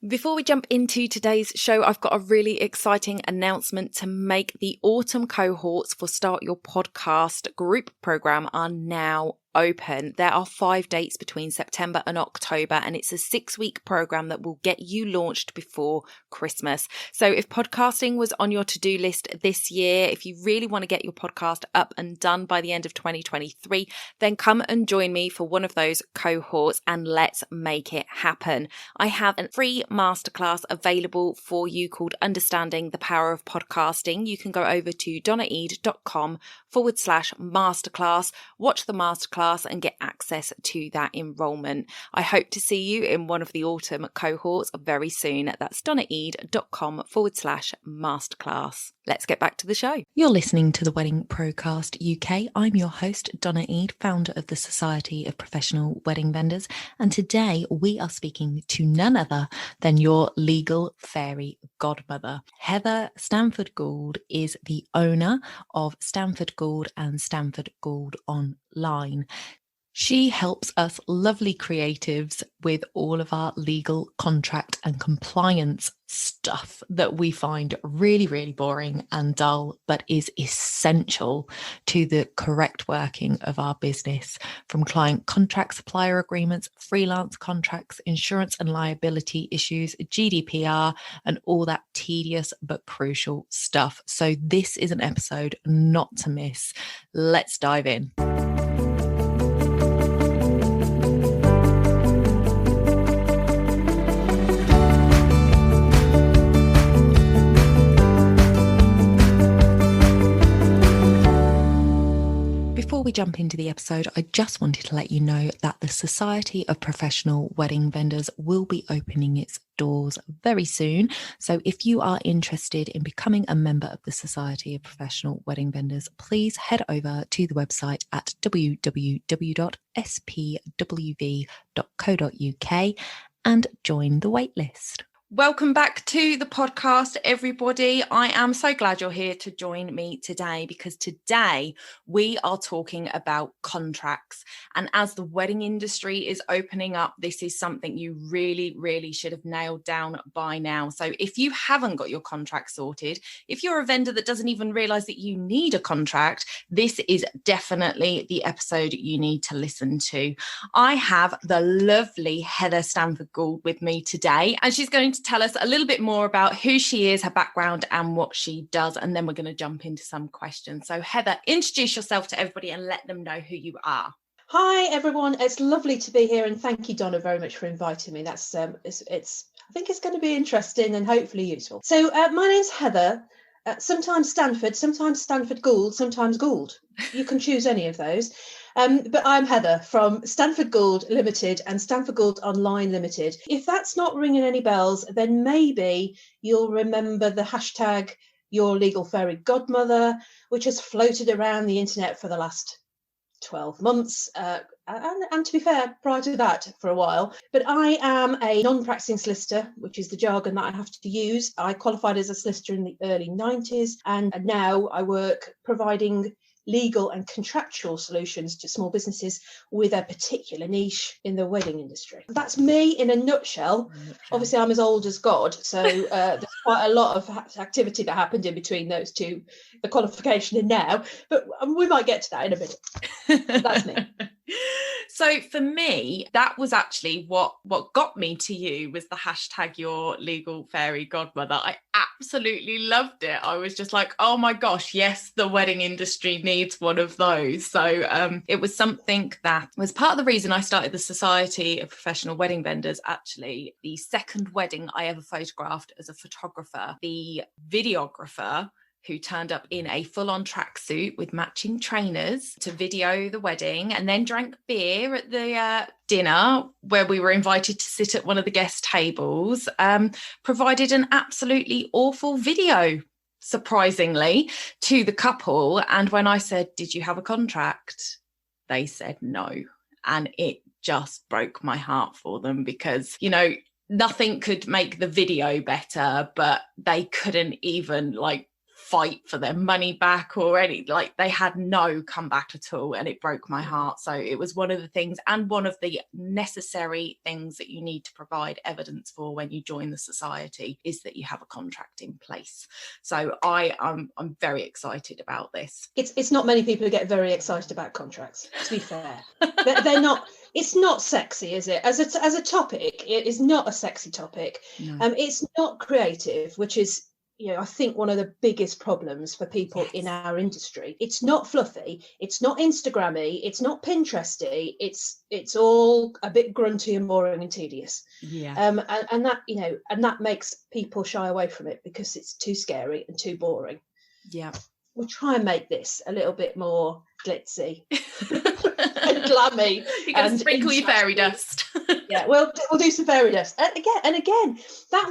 Before we jump into today's show, I've got a really exciting announcement to make. The autumn cohorts for Start Your Podcast group program are now open. There are 5 dates between September and October, and it's a 6-week program that will get you launched before Christmas. So if podcasting was on your to-do list this year, if you really want to get your podcast up and done by the end of 2023, then come and join me for one of those cohorts and let's make it happen. I have a free masterclass available for you called Understanding the Power of Podcasting. You can go over to donnaeade.com/masterclass, watch the masterclass and get access to that enrollment. I hope to see you in one of the autumn cohorts very soon. That's donnaeade.com/masterclass. Let's get back to the show. You're listening to the Wedding Procast UK. I'm your host, Donna Eade, founder of the Society of Professional Wedding Vendors. And today we are speaking to none other than your legal fairy godmother. Heather Stanford Gould is the owner of Stanford Gould and Stanford Gould Online. She helps us lovely creatives with all of our legal, contract and compliance stuff that we find really, really boring and dull, but is essential to the correct working of our business. From client contracts, supplier agreements, freelance contracts, insurance and liability issues, GDPR, and all that tedious but crucial stuff. So this is an episode not to miss. Let's dive in. Before we jump into the episode, I just wanted to let you know that the Society of Professional Wedding Vendors will be opening its doors very soon. So if you are interested in becoming a member of the Society of Professional Wedding Vendors, please head over to the website at www.spwv.co.uk and join the waitlist. Welcome back to the podcast, everybody. I am so glad you're here to join me today, because today we are talking about contracts. And as the wedding industry is opening up, this is something you really, really should have nailed down by now. So if you haven't got your contract sorted, if you're a vendor that doesn't even realize that you need a contract, this is definitely the episode you need to listen to. I have the lovely Heather Stanford Gould with me today, and she's going to tell us a little bit more about who she is, her background, and what she does. And then we're going to jump into some questions. So Heather, introduce yourself to everybody and let them know who you are. Hi, everyone. It's lovely to be here. And thank you, Donna, very much for inviting me. That's I think it's going to be interesting and hopefully useful. So my name's Heather. Sometimes Stanford Gould, sometimes Gould. You can choose any of those. But I'm Heather from Stanford Gould Ltd and Stanford Gould Online Limited. If that's not ringing any bells, then maybe you'll remember the hashtag Your Legal Fairy Godmother, which has floated around the internet for the last 12 months. And to be fair, prior to that for a while. But I am a non-practicing solicitor, which is the jargon that I have to use. I qualified as a solicitor in the early 90s, and now I work providing legal and contractual solutions to small businesses with a particular niche in the wedding industry. That's me in a nutshell. Obviously, I'm as old as God, so there's quite a lot of activity that happened in between those two, the qualification and now, but we might get to that in a minute. That's me. So for me, that was actually what got me to you, was the hashtag Your Legal Fairy Godmother. I absolutely loved it. I was just like, oh my gosh, yes, the wedding industry needs one of those. So it was something that was part of the reason I started the Society of Professional Wedding Vendors. Actually, the second wedding I ever photographed as a photographer, the videographer who turned up in a full-on tracksuit with matching trainers to video the wedding, and then drank beer at the dinner where we were invited to sit at one of the guest tables, provided an absolutely awful video, surprisingly, to the couple. And when I said, "Did you have a contract?" they said no. And it just broke my heart for them, because, you know, nothing could make the video better, but they couldn't even fight for their money back or any, like they had no comeback at all, and it broke my heart. So it was one of the things, and one of the necessary things that you need to provide evidence for when you join the society is that you have a contract in place. So I'm very excited about this. It's not many people who get very excited about contracts, to be fair. They're not. It's not sexy, is it? As a topic, it is not a sexy topic. No. It's not creative, which is, I think one of the biggest problems for people in our industry. It's not fluffy. It's not Instagrammy. It's not Pinteresty. It's all a bit grunty and boring and tedious. Yeah. And that, and that makes people shy away from it because it's too scary and too boring. Yeah. We'll try and make this a little bit more glitzy and glammy. You can sprinkle your fairy dust. Yeah, we'll do some fairy dust. And again, that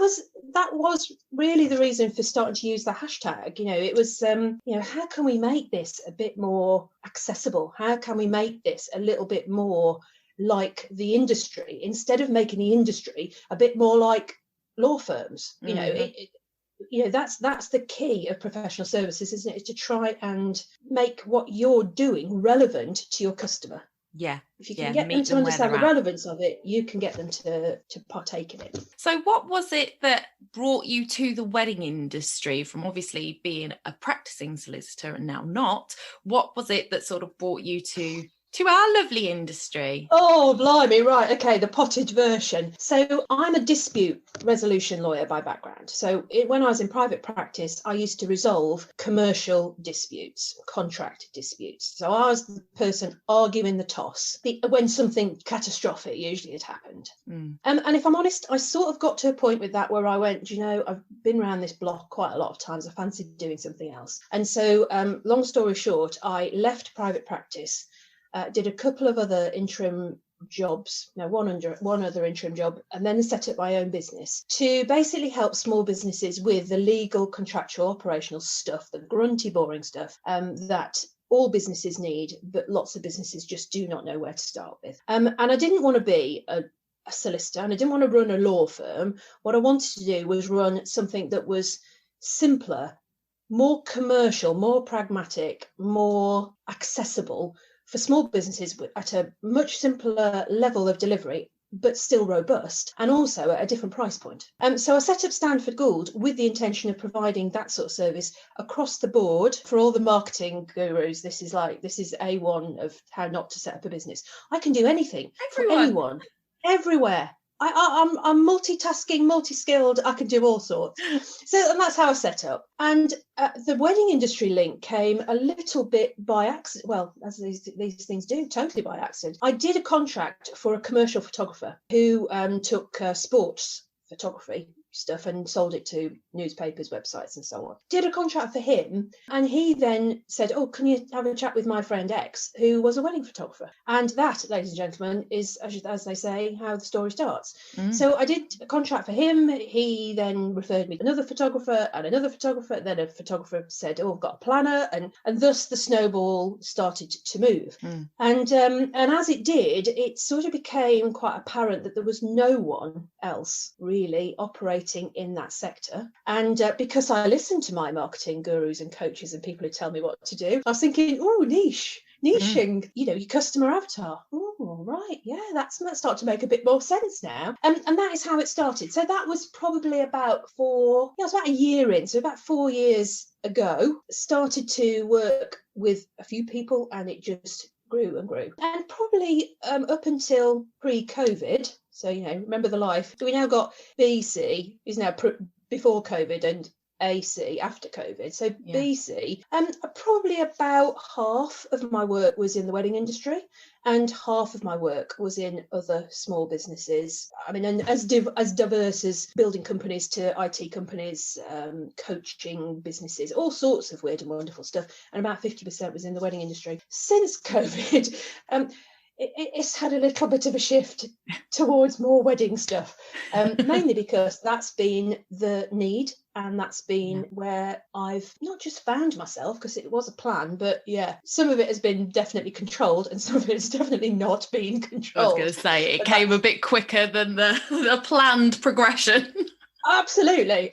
was really the reason for starting to use the hashtag. It was, how can we make this a bit more accessible? How can we make this a little bit more like the industry, instead of making the industry a bit more like law firms? That's the key of professional services, isn't it? Is to try and make what you're doing relevant to your customer. Yeah. If you can get them to understand the relevance of it, you can get them to partake in it. So what was it that brought you to the wedding industry, from obviously being a practicing solicitor and now not? What was it that sort of brought you to our lovely industry? Oh, blimey, right, okay, the potted version. So I'm a dispute resolution lawyer by background. So when I was in private practice, I used to resolve commercial disputes, contract disputes. So I was the person arguing the toss when something catastrophic usually had happened. And if I'm honest, I sort of got to a point with that where I went, I've been around this block quite a lot of times. I fancied doing something else. And so long story short, I left private practice, did a couple of other interim jobs, one other interim job, and then set up my own business to basically help small businesses with the legal, contractual, operational stuff, the grunty, boring stuff that all businesses need, but lots of businesses just do not know where to start with. And I didn't want to be a solicitor, and I didn't want to run a law firm. What I wanted to do was run something that was simpler, more commercial, more pragmatic, more accessible for small businesses at a much simpler level of delivery, but still robust, and also at a different price point. So I set up Stanford Gould with the intention of providing that sort of service across the board for all the marketing gurus. This is A1 of how not to set up a business. I can do anything for anyone, everywhere. I'm multitasking, multi-skilled. I can do all sorts. And that's how I set up. And the wedding industry link came a little bit by accident. Well, as these things do, totally by accident. I did a contract for a commercial photographer who took sports photography stuff and sold it to newspapers, websites and so on. Did a contract for him, and he then said, oh, can you have a chat with my friend X, who was a wedding photographer? And that, ladies and gentlemen, is, as they say, how the story starts. So I did a contract for him. He then referred me to another photographer and another photographer. Then a photographer said, oh, I've got a planner, and thus the snowball started to move. And as it did, it sort of became quite apparent that there was no one else really operating in that sector. And because I listened to my marketing gurus and coaches and people who tell me what to do, I was thinking, oh, niching, your customer avatar. Oh, right, yeah, that's start to make a bit more sense now. And that is how it started. So that was probably about a year in, so about 4 years ago, started to work with a few people, and it just grew and grew. And probably up until pre-COVID, so, remember the life. We now got BC is now before COVID and AC after COVID. So yeah. BC, probably about half of my work was in the wedding industry, and half of my work was in other small businesses. I mean, and as diverse as building companies to IT companies, coaching businesses, all sorts of weird and wonderful stuff. And about 50% was in the wedding industry. Since COVID, it's had a little bit of a shift towards more wedding stuff, mainly because that's been the need, and that's been where I've not just found myself, because it was a plan, but yeah, some of it has been definitely controlled and some of it has definitely not been controlled. I was going to say, it came a bit quicker than the planned progression. Absolutely.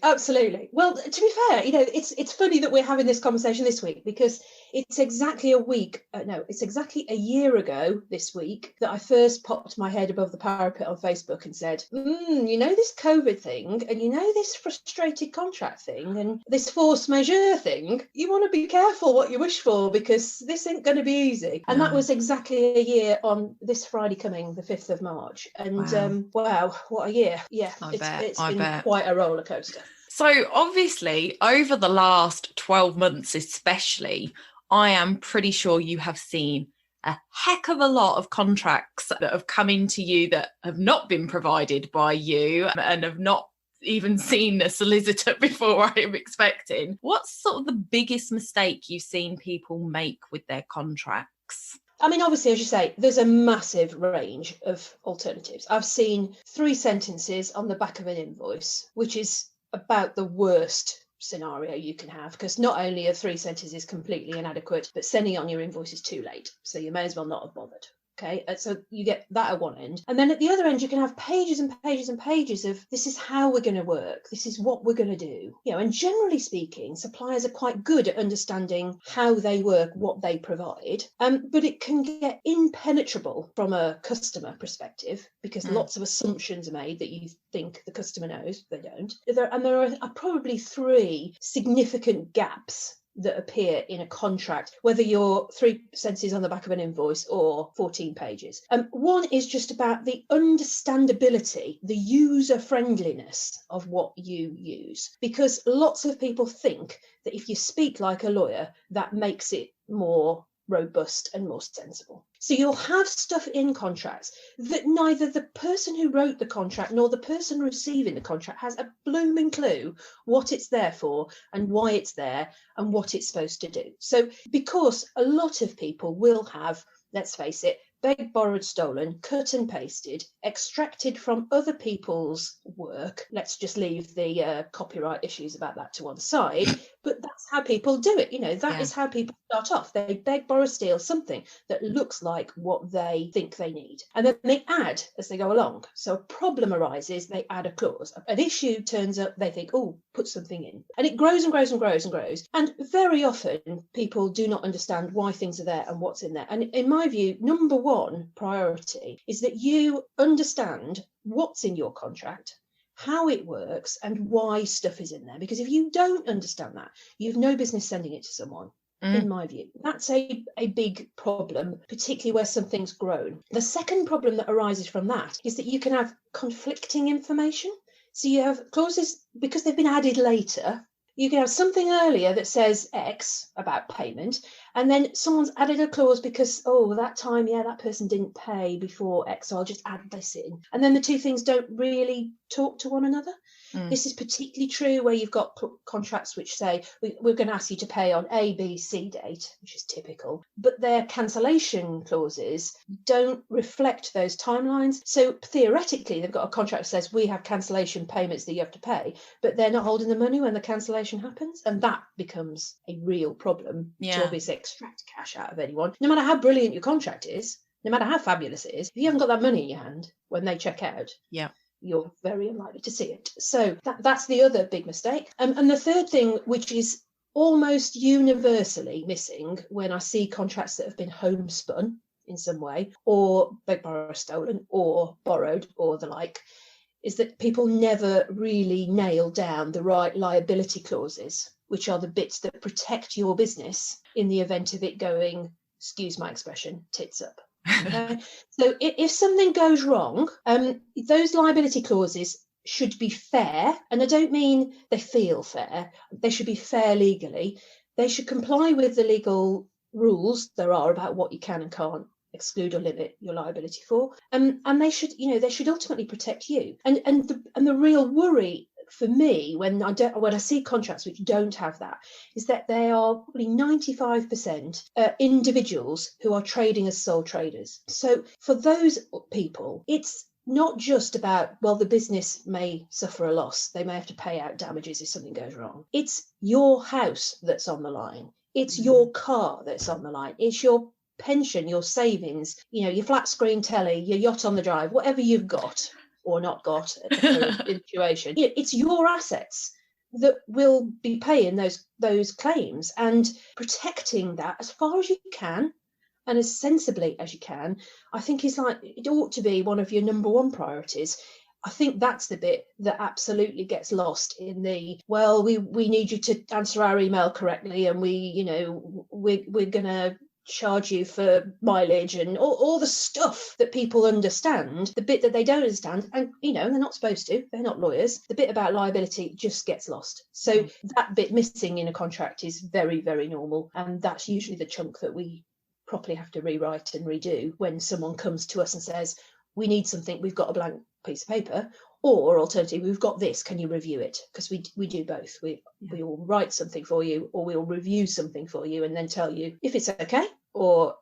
Well, to be fair, it's funny that we're having this conversation this week because it's exactly it's exactly a year ago this week that I first popped my head above the parapet on Facebook and said, this COVID thing, and this frustrated contract thing, and this force majeure thing, you want to be careful what you wish for because this ain't going to be easy. And that was exactly a year on this Friday coming, the 5th of March. And wow, what a year. Yeah, it's been quite a roller coaster. So obviously over the last 12 months especially, I am pretty sure you have seen a heck of a lot of contracts that have come into you that have not been provided by you and have not even seen a solicitor before I am expecting. What's sort of the biggest mistake you've seen people make with their contracts? I mean, obviously, as you say, there's a massive range of alternatives. I've seen 3 sentences on the back of an invoice, which is about the worst scenario you can have, because not only are 3 sentences completely inadequate, but sending it on your invoice is too late. So you may as well not have bothered. Okay, so you get that at one end. And then at the other end, you can have pages and pages and pages of this is how we're going to work. This is what we're going to do. And generally speaking, suppliers are quite good at understanding how they work, what they provide. But it can get impenetrable from a customer perspective because lots of assumptions are made that you think the customer knows. They don't. There are probably 3 significant gaps that appear in a contract, whether you're 3 sentences on the back of an invoice or 14 pages. One is just about the understandability, the user friendliness of what you use, because lots of people think that if you speak like a lawyer, that makes it more robust and more sensible. So you'll have stuff in contracts that neither the person who wrote the contract nor the person receiving the contract has a blooming clue what it's there for and why it's there and what it's supposed to do. So because a lot of people will have, let's face it, begged, borrowed, stolen, cut and pasted, extracted from other people's work. Let's just leave the copyright issues about that to one side. But that's how people do it. That is how people start off. They beg, borrow, steal something that looks like what they think they need. And then they add as they go along. So a problem arises, they add a clause. An issue turns up, they think, put something in. And it grows and grows and grows and grows. And very often people do not understand why things are there and what's in there. And in my view, number one priority is that you understand what's in your contract, how it works, and why stuff is in there. Because if you don't understand that, you've no business sending it to someone. In my view, that's a big problem, particularly where something's grown. The second problem that arises from that is that you can have conflicting information. So you have clauses, because they've been added later, you can have something earlier that says X about payment, and then someone's added a clause because, that time, that person didn't pay before X, so I'll just add this in. And then the 2 things don't really talk to one another. This is particularly true where you've got contracts which say, we're going to ask you to pay on A, B, C date, which is typical, but their cancellation clauses don't reflect those timelines. So theoretically, they've got a contract that says we have cancellation payments that you have to pay, but they're not holding the money when the cancellation happens. And that becomes a real problem to obviously extract cash out of anyone. No matter how brilliant your contract is, no matter how fabulous it is, if you haven't got that money in your hand when they check out, you're very unlikely to see it. So that's the other big mistake. And the third thing, which is almost universally missing when I see contracts that have been homespun in some way, or begged, borrowed, stolen, or borrowed, or the like, is that people never really nail down the right liability clauses, which are the bits that protect your business in the event of it going, excuse my expression, tits up. Okay? So if something goes wrong, those liability clauses should be fair. And I don't mean they feel fair. They should be fair legally. They should comply with the legal rules there are about what you can and can't exclude or limit your liability for. And they should ultimately protect you. And the real worry for me when I see contracts which don't have that is that they are probably 95% individuals who are trading as sole traders. So for those people, it's not just about, the business may suffer a loss. They may have to pay out damages if something goes wrong. It's your house that's on the line. It's your car that's on the line. It's your pension, your savings, your flat screen telly, your yacht on the drive, whatever you've got. or not got at the current situation. It's your assets that will be paying those claims, and protecting that as far as you can and as sensibly as you can, I think it ought to be one of your number one priorities. I think that's the bit that absolutely gets lost in we need you to answer our email correctly, and we're gonna charge you for mileage and all the stuff that people understand. The bit that they don't understand, and they're not supposed to, they're not lawyers, the bit about liability just gets lost. So that bit missing in a contract is very, very normal, and that's usually the chunk that we properly have to rewrite and redo when someone comes to us and says, we need something, we've got a blank piece of paper, or alternatively, we've got this, can you review it? Because we do both. We will write something for you, or we'll review something for you and then tell you if it's okay, or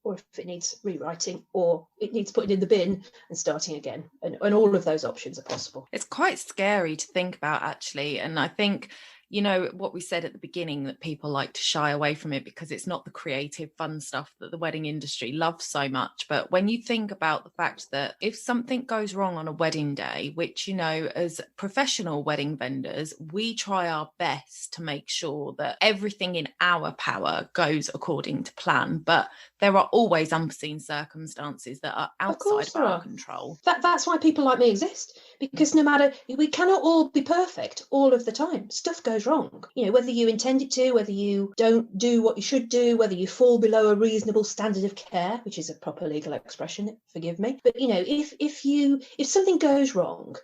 if it needs rewriting, or it needs putting in the bin and starting again. And all of those options are possible. It's quite scary to think about, actually. And I think, what we said at the beginning, that people like to shy away from it because it's not the creative, fun stuff that the wedding industry loves so much. But when you think about the fact that if something goes wrong on a wedding day, which, as professional wedding vendors, we try our best to make sure that everything in our power goes according to plan. But there are always unforeseen circumstances that are outside of our control. That's why people like me exist, because we cannot all be perfect all of the time. Stuff goes wrong, whether you intend it to, whether you don't do what you should do, whether you fall below a reasonable standard of care, which is a proper legal expression, forgive me. But if something goes wrong,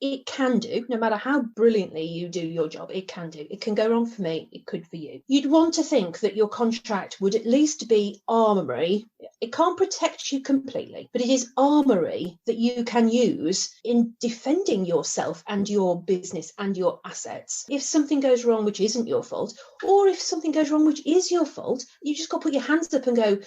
it can do, no matter how brilliantly you do your job, it can do. It can go wrong for me, it could for you. You'd want to think that your contract would at least be armoury. It can't protect you completely, but it is armoury that you can use in defending yourself and your business and your assets. If something goes wrong which isn't your fault, or if something goes wrong which is your fault, you just got to put your hands up and go,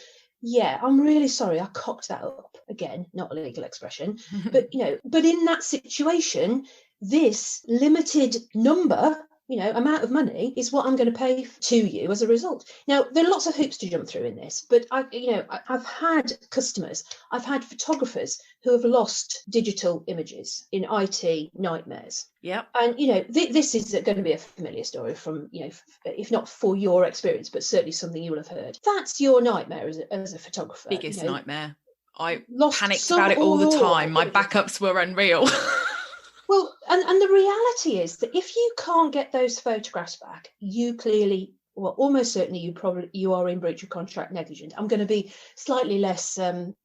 yeah, I'm really sorry, I cocked that up. Again, not a legal expression, but in that situation, this limited number, amount of money is what I'm going to pay to you as a result. Now, there are lots of hoops to jump through in this, but I've had customers, I've had photographers who have lost digital images in IT nightmares. Yeah. And, this is going to be a familiar story from, if not for your experience, but certainly something you will have heard. That's your nightmare as a photographer. Biggest nightmare. I panicked about it all the time. My backups were unreal. Well, and the reality is that if you can't get those photographs back, you clearly, well, almost certainly you are in breach of contract negligent. I'm going to be slightly less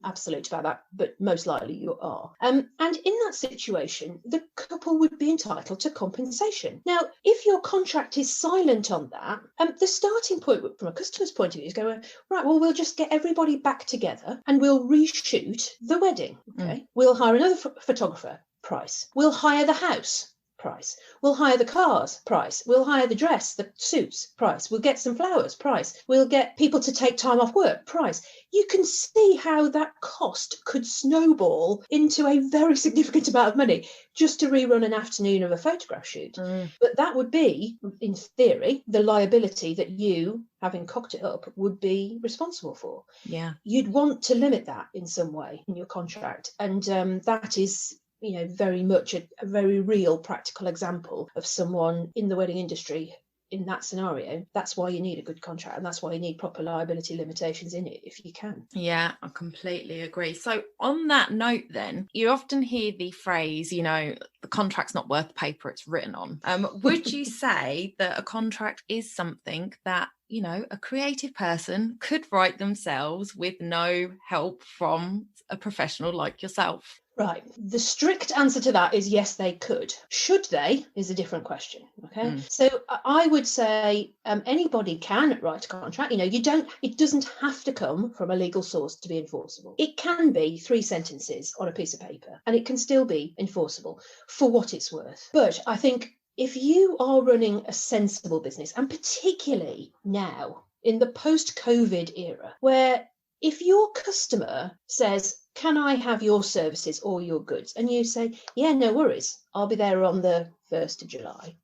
absolute about that, but most likely you are. And in that situation, the couple would be entitled to compensation. Now, if your contract is silent on that, the starting point from a customer's point of view is going, right, well, we'll just get everybody back together and we'll reshoot the wedding. Okay, we'll hire another photographer. Price. We'll hire the house. Price. We'll hire the cars. Price. We'll hire the dress, the suits. Price. We'll get some flowers. Price. We'll get people to take time off work. Price. You can see how that cost could snowball into a very significant amount of money just to rerun an afternoon of a photograph shoot. But that would be, in theory, the liability that you, having cocked it up, would be responsible for. Yeah. You'd want to limit that in some way in your contract. And that is very much a very real practical example of someone in the wedding industry in that scenario. That's why you need a good contract, and that's why you need proper liability limitations in it if you can. Yeah, I completely agree. So on that note then, you often hear the phrase, the contract's not worth the paper it's written on. Would you say that a contract is something that a creative person could write themselves with no help from a professional like yourself? Right. The strict answer to that is yes, they could. Should they is a different question. Okay. So I would say anybody can write a contract. It doesn't have to come from a legal source to be enforceable. It can be 3 sentences on a piece of paper and it can still be enforceable for what it's worth. But I think if you are running a sensible business, and particularly now in the post-COVID era, where if your customer says, can I have your services or your goods? And you say, yeah, no worries, I'll be there on the 1st of July.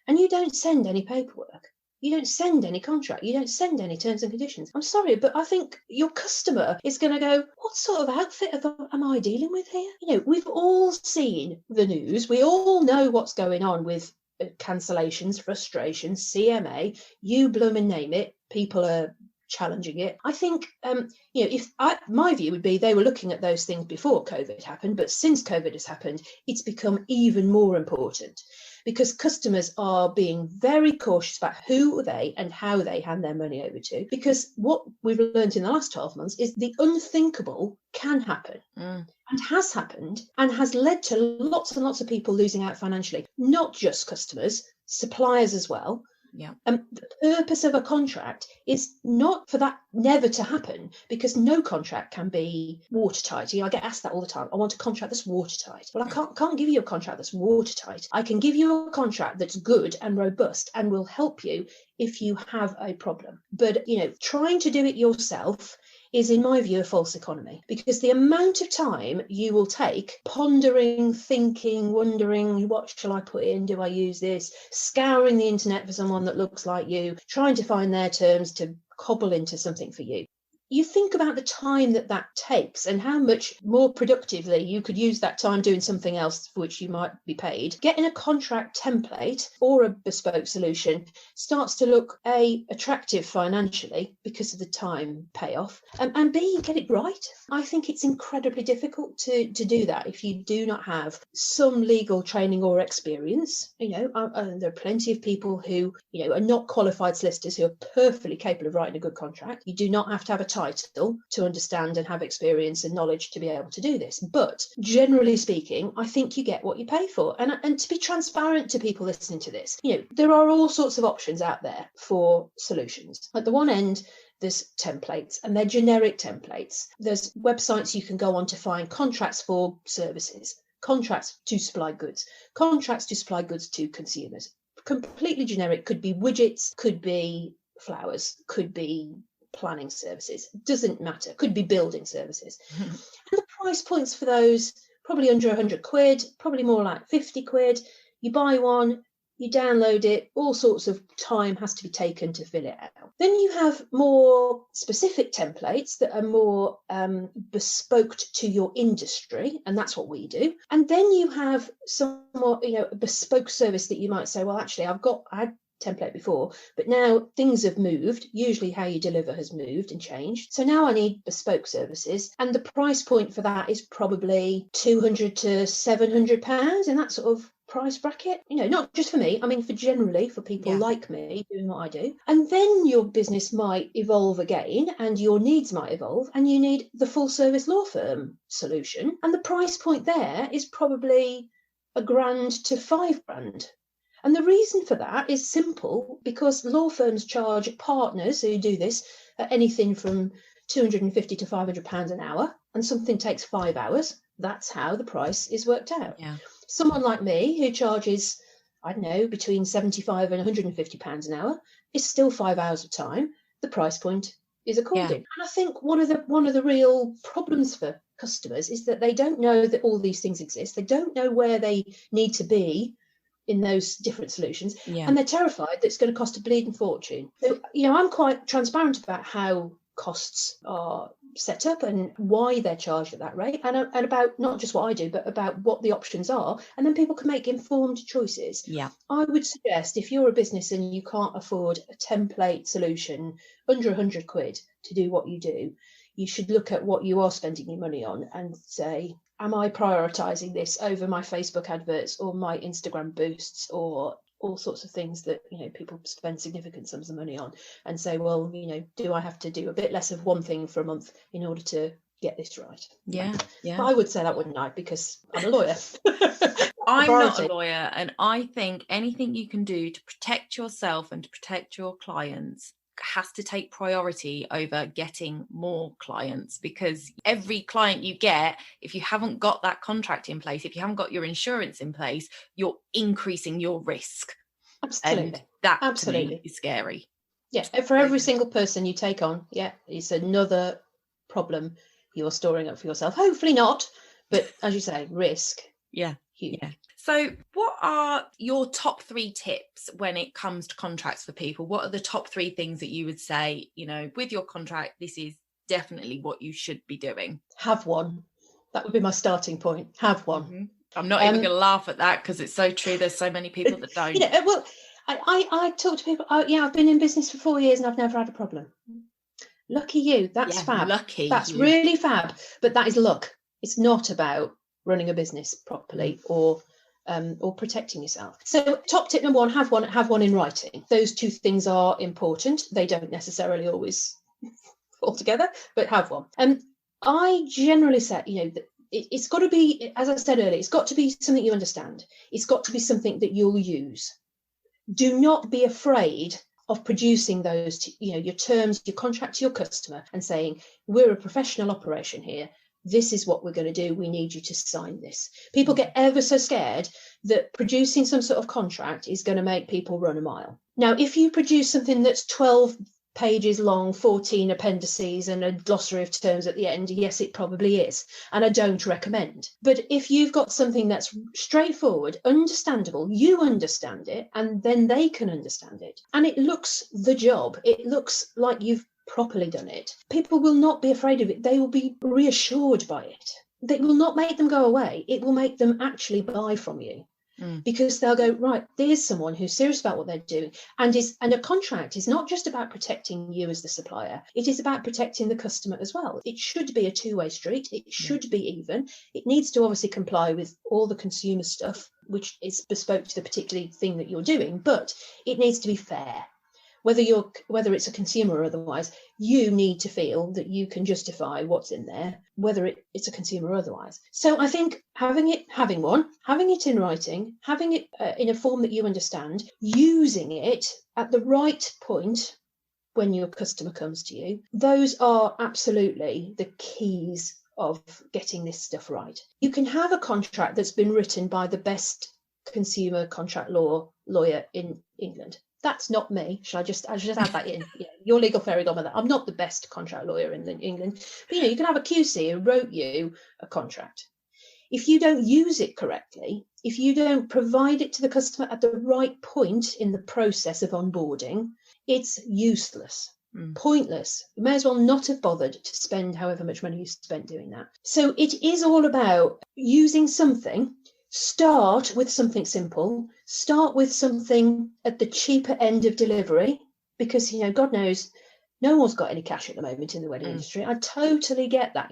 And you don't send any paperwork. You don't send any contract. You don't send any terms and conditions. I'm sorry, but I think your customer is going to go, what sort of outfit am I dealing with here? We've all seen the news. We all know what's going on with cancellations, frustrations, CMA, you blooming name it. People are challenging it. I think, my view would be they were looking at those things before COVID happened, but since COVID has happened, it's become even more important because customers are being very cautious about who they and how they hand their money over to. Because what we've learned in the last 12 months is the unthinkable can happen. And has happened and has led to lots and lots of people losing out financially, not just customers, suppliers as well. Yeah. The purpose of a contract is not for that never to happen, because no contract can be watertight. I get asked that all the time. I want a contract that's watertight. Well, I can't give you a contract that's watertight. I can give you a contract that's good and robust and will help you if you have a problem. But, trying to do it yourself is, in my view, a false economy, because the amount of time you will take pondering, thinking, wondering, what shall I put in? Do I use this? Scouring the internet for someone that looks like you, trying to find their terms to cobble into something for you. You think about the time that takes and how much more productively you could use that time doing something else for which you might be paid. Getting a contract template or a bespoke solution starts to look A, attractive financially because of the time payoff, and B, get it right. I think it's incredibly difficult to do that if you do not have some legal training or experience. There are plenty of people who, are not qualified solicitors who are perfectly capable of writing a good contract. You do not have to have a title to understand and have experience and knowledge to be able to do this. But generally speaking, I think you get what you pay for. And to be transparent to people listening to this, there are all sorts of options out there for solutions. At the one end, there's templates, and they're generic templates. There's websites you can go on to find contracts for services, contracts to supply goods, contracts to supply goods to consumers. Completely generic, could be widgets, could be flowers, could be planning services, doesn't matter, could be building services. And the price points for those, probably under 100 quid, probably more like 50 quid. You buy one, you download it, all sorts of time has to be taken to fill it out. Then you have more specific templates that are more bespoke to your industry, and that's what we do. And then you have some more, a bespoke service that you might say, well, actually, I had template before, but now things have moved. Usually how you deliver has moved and changed. So now I need bespoke services, and the price point for that is probably £200 to £700 in that sort of price bracket. Not just for me, I mean for people like me doing what I do. And then your business might evolve again, and your needs might evolve, and you need the full service law firm solution, and the price point there is probably £1,000 to £5,000. And the reason for that is simple, because law firms charge partners who do this at anything from £250 to £500 an hour, and something takes 5 hours. That's how the price is worked out. Yeah. Someone like me who charges, I don't know, between £75 and £150 an hour is still 5 hours of time. The price point is according. Yeah. And I think one of the real problems for customers is that they don't know that all these things exist. They don't know where they need to be in those different solutions, and they're terrified that it's going to cost a bleeding fortune. So, I'm quite transparent about how costs are set up and why they're charged at that rate, and about not just what I do, but about what the options are, and then people can make informed choices. I would suggest, if you're a business and you can't afford a template solution under 100 quid to do what you do, you should look at what you are spending your money on and say, am I prioritising this over my Facebook adverts or my Instagram boosts or all sorts of things that, people spend significant sums of money on, and say, well, do I have to do a bit less of one thing for a month in order to get this right? Yeah. But I would say that, wouldn't I? Because I'm a lawyer. I'm not a lawyer, and I think anything you can do to protect yourself and to protect your clients has to take priority over getting more clients, because every client you get, if you haven't got that contract in place, if you haven't got your insurance in place, you're increasing your risk. Absolutely. And that to me is scary. Yeah, for every single person you take on, it's another problem you're storing up for yourself. Hopefully not, but as you say, risk. Yeah. Huge. Yeah. So what are your top 3 tips when it comes to contracts for people? What are the top 3 things that you would say, with your contract, this is definitely what you should be doing? Have one. That would be my starting point. Have one. Mm-hmm. I'm not even going to laugh at that because it's so true. There's so many people that don't. Well, I talk to people. Oh, yeah, I've been in business for 4 years and I've never had a problem. Lucky you. That's fab. Lucky. That's really fab. But that is luck. It's not about running a business properly or protecting yourself. So top tip number 1, have one in writing. Those 2 things are important. They don't necessarily always fall together, but have one. I generally say, it's got to be, as I said earlier, it's got to be something you understand. It's got to be something that you'll use. Do not be afraid of producing those, your terms, your contract to your customer and saying, we're a professional operation here. This is what we're going to do. We need you to sign this. People get ever so scared that producing some sort of contract is going to make people run a mile. Now, if you produce something that's 12 pages long, 14 appendices and a glossary of terms at the end, yes, it probably is. And I don't recommend. But if you've got something that's straightforward, understandable, you understand it, and then they can understand it. And it looks the job. It looks like you've properly done it. People will not be afraid of it. They will be reassured by it. It will not make them go away. It will make them actually buy from you. Because they'll go, right, there's someone who's serious about what they're doing. And a contract is not just about protecting you as the supplier. It is about protecting the customer as well. It should be a two-way street. It should be even. It needs to obviously comply with all the consumer stuff, which is bespoke to the particular thing that you're doing, but it needs to be fair. Whether it's a consumer or otherwise, you need to feel that you can justify what's in there, whether it's a consumer or otherwise. So I think having it in writing, having it in a form that you understand, using it at the right point when your customer comes to you, those are absolutely the keys of getting this stuff right. You can have a contract that's been written by the best consumer contract lawyer in England. That's not me. I just add that in? Your Legal Fairy Godmother. I'm not the best contract lawyer in England. But you can have a QC who wrote you a contract. If you don't use it correctly, if you don't provide it to the customer at the right point in the process of onboarding, it's useless, pointless. You may as well not have bothered to spend however much money you spent doing that. So it is all about using something. Start with something simple. Start with something at the cheaper end of delivery, because, God knows, no one's got any cash at the moment in the wedding industry. I totally get that.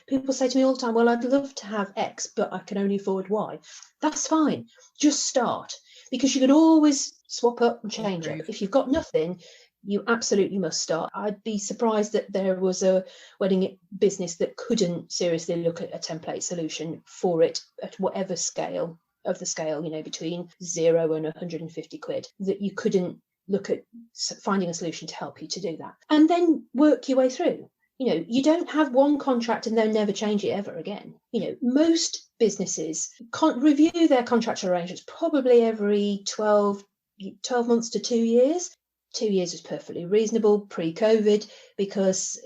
People say to me all the time, well, I'd love to have X, but I can only afford Y. That's fine. Just start, because you can always swap up and change it. If you've got nothing, you absolutely must start. I'd be surprised that there was a wedding business that couldn't seriously look at a template solution for it at whatever scale, between 0 and 150 quid, that you couldn't look at finding a solution to help you to do that. And then work your way through. You don't have one contract and then never change it ever again. Most businesses review their contractual arrangements probably every 12 months to 2 years. 2 years is perfectly reasonable pre-COVID, because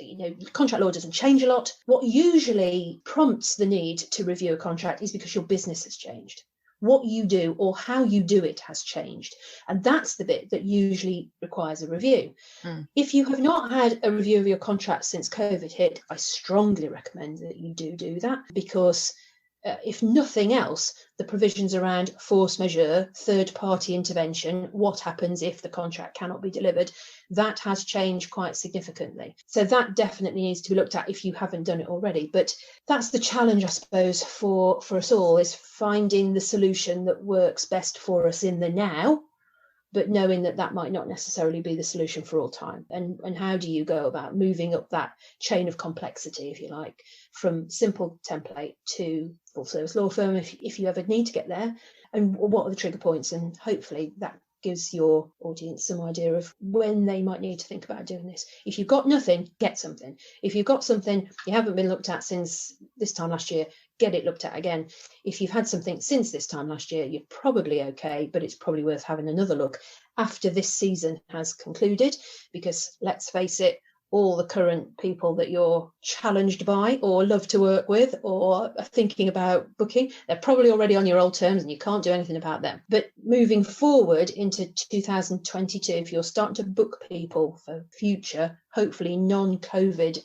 contract law doesn't change a lot. What usually prompts the need to review a contract is because your business has changed. What you do or how you do it has changed. And that's the bit that usually requires a review. If you have not had a review of your contract since COVID hit, I strongly recommend that you do that, because if nothing else, the provisions around force majeure, third-party intervention, what happens if the contract cannot be delivered, that has changed quite significantly. So that definitely needs to be looked at if you haven't done it already. But that's the challenge, I suppose, for us all, is finding the solution that works best for us in the now, but knowing that might not necessarily be the solution for all time. And how do you go about moving up that chain of complexity, if you like, from simple template to full service law firm, if you ever need to get there, and what are the trigger points? And hopefully that gives your audience some idea of when they might need to think about doing this. If you've got nothing, get something. If you've got something you haven't been looked at since this time last year, get it looked at again. If you've had something since this time last year, you're probably okay, but it's probably worth having another look after this season has concluded, because let's face it, all the current people that you're challenged by or love to work with or are thinking about booking. They're probably already on your old terms and you can't do anything about them. But moving forward into 2022, if you're starting to book people for future, hopefully non-COVID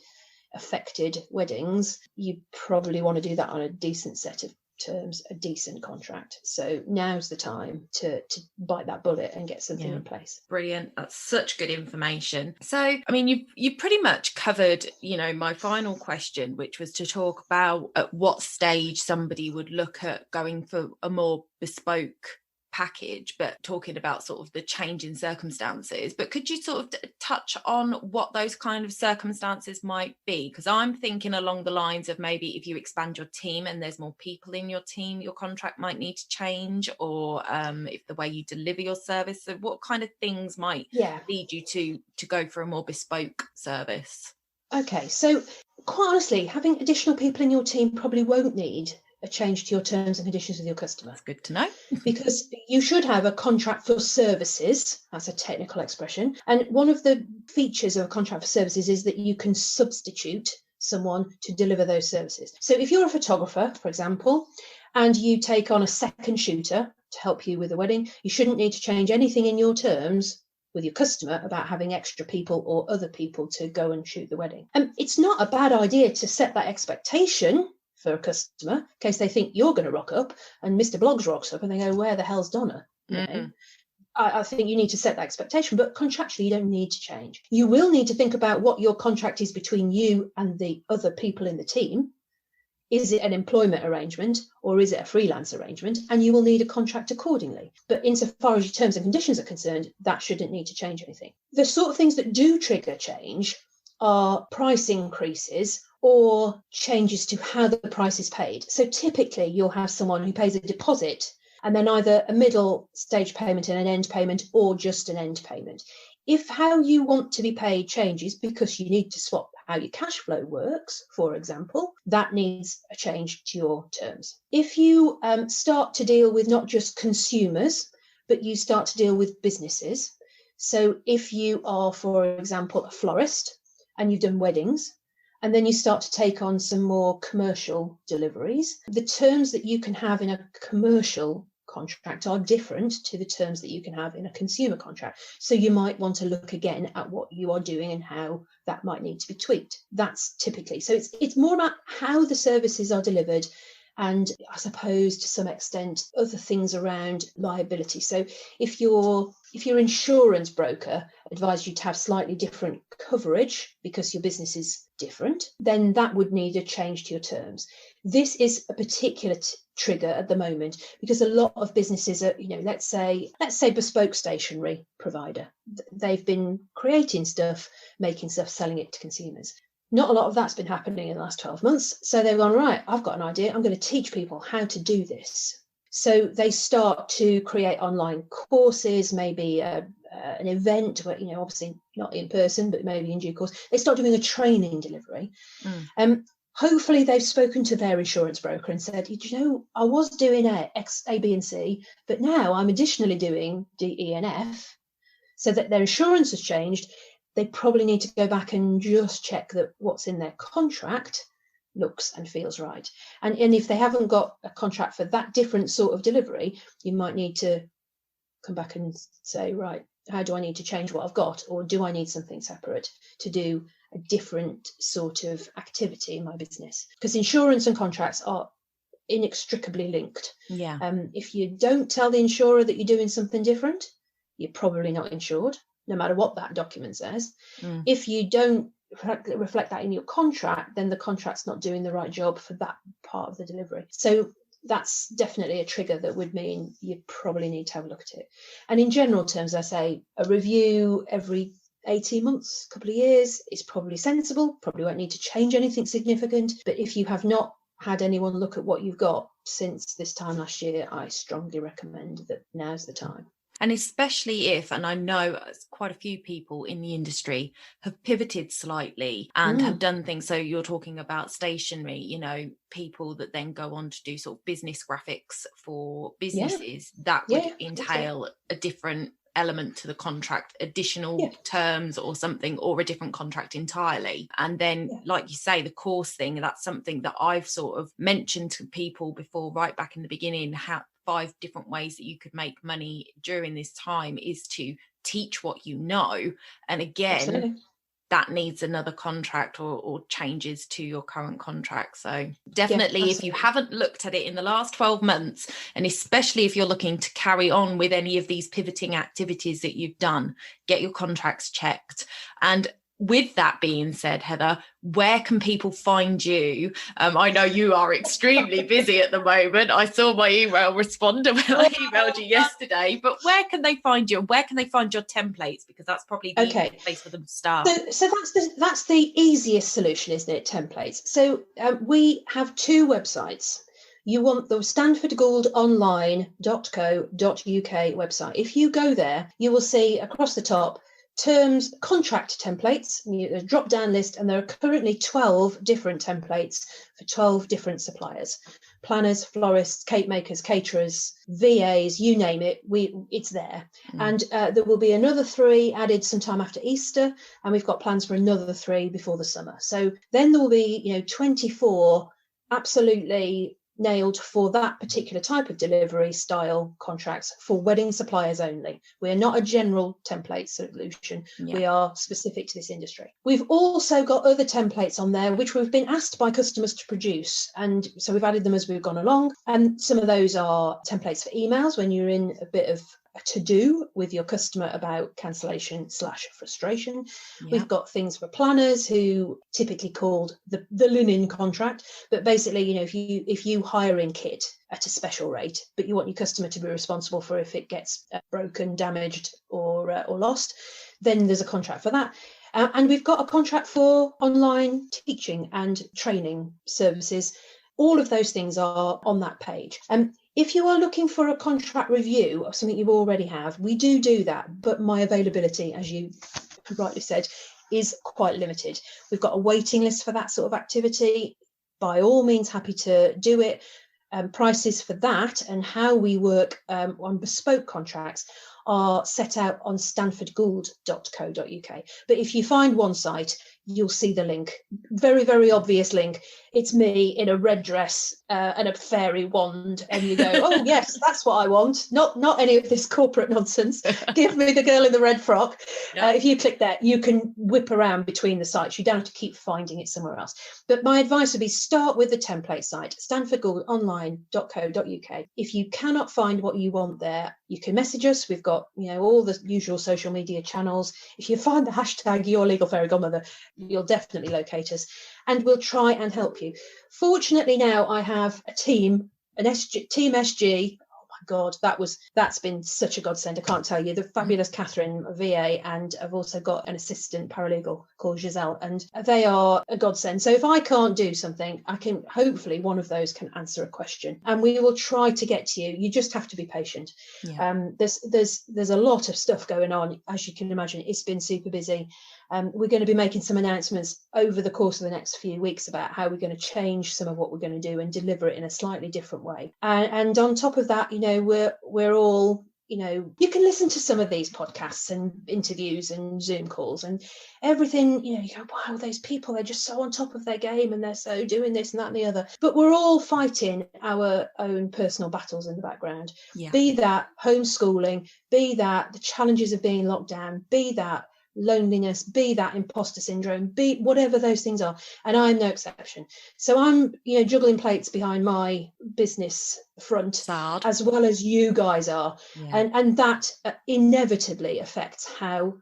affected weddings, you probably want to do that on a decent set of terms, a decent contract. So now's the time to bite that bullet and get something in place. Brilliant. That's such good information. So, I mean, you pretty much covered, my final question, which was to talk about at what stage somebody would look at going for a more bespoke package, but talking about sort of the change in circumstances. But could you sort of touch on what those kind of circumstances might be? Because I'm thinking along the lines of maybe if you expand your team and there's more people in your team, your contract might need to change, or if the way you deliver your service. So what kind of things might lead you to go for a more bespoke service? Okay, so quite honestly, having additional people in your team probably won't need a change to your terms and conditions with your customer. That's good to know. Because you should have a contract for services. That's a technical expression. And one of the features of a contract for services is that you can substitute someone to deliver those services. So if you're a photographer, for example, and you take on a second shooter to help you with the wedding, you shouldn't need to change anything in your terms with your customer about having extra people or other people to go and shoot the wedding. And it's not a bad idea to set that expectation for a customer in case they think you're going to rock up and Mr. Bloggs rocks up and they go, where the hell's Donna? I think you need to set that expectation, but contractually you don't need to change. You will need to think about what your contract is between you and the other people in the team. Is it an employment arrangement or is it a freelance arrangement? And you will need a contract accordingly. But insofar as your terms and conditions are concerned, that shouldn't need to change anything. The sort of things that do trigger change are price increases or changes to how the price is paid. So typically you'll have someone who pays a deposit and then either a middle stage payment and an end payment or just an end payment. If how you want to be paid changes because you need to swap how your cash flow works, for example, that needs a change to your terms. If you start to deal with not just consumers, but you start to deal with businesses. So if you are, for example, a florist and you've done weddings, and then you start to take on some more commercial deliveries, the terms that you can have in a commercial contract are different to the terms that you can have in a consumer contract. So you might want to look again at what you are doing and how that might need to be tweaked. That's typically. So it's more about how the services are delivered and I suppose to some extent other things around liability. So if your insurance broker advised you to have slightly different coverage because your business is different, then that would need a change to your terms. This is a particular trigger at the moment because a lot of businesses are, let's say bespoke stationery provider. They've been creating stuff, making stuff, selling it to consumers. Not a lot of that's been happening in the last 12 months. So they've gone, right, I've got an idea. I'm going to teach people how to do this. So they start to create online courses, maybe an event where, obviously not in person, but maybe in due course. They start doing a training delivery. Hopefully they've spoken to their insurance broker and said, I was doing X, A, B, and C, but now I'm additionally doing D, E, and F. So that their insurance has changed. They probably need to go back and just check that what's in their contract looks and feels right. And if they haven't got a contract for that different sort of delivery, you might need to come back and say, right, how do I need to change what I've got? Or do I need something separate to do a different sort of activity in my business? Because insurance and contracts are inextricably linked. Yeah. If you don't tell the insurer that you're doing something different, you're probably not insured, no matter what that document says. If you don't reflect that in your contract, then the contract's not doing the right job for that part of the delivery. So that's definitely a trigger that would mean you probably need to have a look at it. And in general terms, I say a review every 18 months, a couple of years is probably sensible, probably won't need to change anything significant. But if you have not had anyone look at what you've got since this time last year, I strongly recommend that now's the time. And especially if, and I know quite a few people in the industry have pivoted slightly and have done things. So you're talking about stationery, people that then go on to do sort of business graphics for businesses. That would entail a different element to the contract, additional terms or something, or a different contract entirely. And then, like you say, the course thing, that's something that I've sort of mentioned to people before, right back in the beginning, how 5 different ways that you could make money during this time is to teach what you know. And again, that needs another contract or changes to your current contract. So definitely, if you haven't looked at it in the last 12 months, and especially if you're looking to carry on with any of these pivoting activities that you've done, get your contracts checked. And with that being said, Heather, where can people find you? I know you are extremely busy at the moment. I saw my email responder when I emailed you yesterday, but where can they find you? Where can they find your templates? Because that's probably the easiest place for them to start. So that's the easiest solution, isn't it? Templates. So we have 2 websites. You want the stanfordgouldonline.co.uk website. If you go there, you will see across the top terms, contract templates, a drop down list, and there are currently 12 different templates for 12 different suppliers: planners, florists, cake makers, caterers, VAs, you name it, it's there. And there will be another 3 added sometime after Easter, and we've got plans for another 3 before the summer. So then there will be 24 absolutely nailed for that particular type of delivery style contracts for wedding suppliers only. We are not a general template solution. We are specific to this industry. We've also got other templates on there which we've been asked by customers to produce, and so we've added them as we've gone along. And some of those are templates for emails when you're in a bit of to do with your customer about cancellation/frustration. We've got things for planners, who typically called the linen contract, but basically, if you hire in kit at a special rate, but you want your customer to be responsible for if it gets broken, damaged, or lost, then there's a contract for that. And we've got a contract for online teaching and training services. All of those things are on that page. If you are looking for a contract review of something you already have, we do that, but my availability, as you rightly said, is quite limited. We've got a waiting list for that sort of activity. By all means, happy to do it. Prices for that and how we work on bespoke contracts are set out on stanfordgould.co.uk. But if you find one site, you'll see the link. Very, very obvious link. It's me in a red dress and a fairy wand, and you go, oh yes, that's what I want. Not any of this corporate nonsense. Give me the girl in the red frock. If you click that, you can whip around between the sites. You don't have to keep finding it somewhere else. But my advice would be start with the template site, stanfordgouldonline.co.uk. If you cannot find what you want there, you can message us. We've got all the usual social media channels. If you find the hashtag Your Legal Fairy Godmother, you'll definitely locate us, and we'll try and help you. Fortunately, now I have a team, Team SG. Oh my God, that's been such a godsend. I can't tell you. The fabulous Catherine, a VA, and I've also got an assistant paralegal called Giselle, and they are a godsend. So if I can't do something, I can hopefully one of those can answer a question, and we will try to get to you. You just have to be patient. There's a lot of stuff going on, as you can imagine. It's been super busy. We're going to be making some announcements over the course of the next few weeks about how we're going to change some of what we're going to do and deliver it in a slightly different way. And on top of that, we're all, you can listen to some of these podcasts and interviews and Zoom calls and everything, you go, wow, those people, they're just so on top of their game and they're so doing this and that and the other. But we're all fighting our own personal battles in the background. Be that homeschooling, be that the challenges of being locked down, be that loneliness, be that imposter syndrome, be whatever those things are, and I'm no exception. So I'm juggling plates behind my business front as well as you guys are, and that inevitably affects how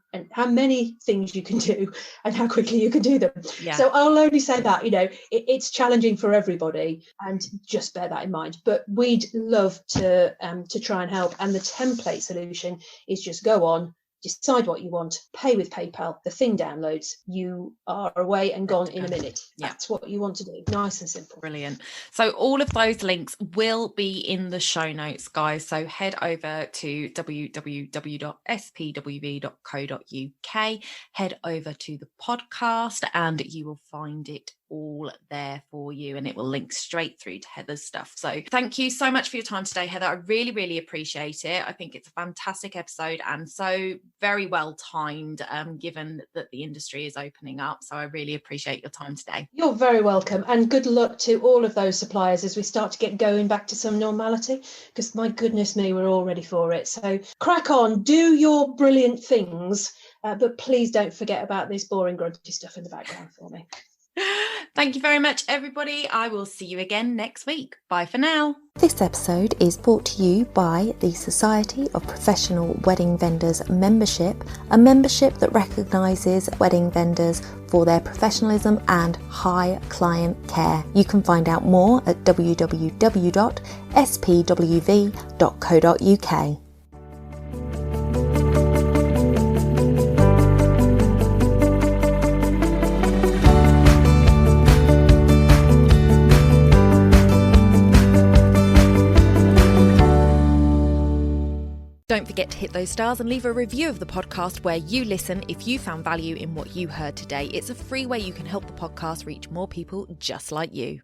many things you can do and how quickly you can do them. So I'll only say that it's challenging for everybody, and just bear that in mind. But we'd love to try and help, and the template solution is just go on, decide what you want, pay with PayPal, the thing downloads, you are away and gone in a minute. That's what you want to do. Nice and simple. Brilliant. So all of those links will be in the show notes, guys. So head over to www.spwv.co.uk, head over to the podcast, and you will find it all there for you, and it will link straight through to Heather's stuff. So thank you so much for your time today, Heather. I really, really appreciate it. I think it's a fantastic episode and so very well timed, given that the industry is opening up. So I really appreciate your time today. You're very welcome, and good luck to all of those suppliers as we start to get going back to some normality, because my goodness me, we're all ready for it. So crack on, do your brilliant things, but please don't forget about this boring grunty stuff in the background for me. Thank you very much, everybody. I will see you again next week. Bye for now. This episode is brought to you by the Society of Professional Wedding Vendors membership, a membership that recognises wedding vendors for their professionalism and high client care. You can find out more at www.spwv.co.uk. Don't forget to hit those stars and leave a review of the podcast where you listen if you found value in what you heard today. It's a free way you can help the podcast reach more people just like you.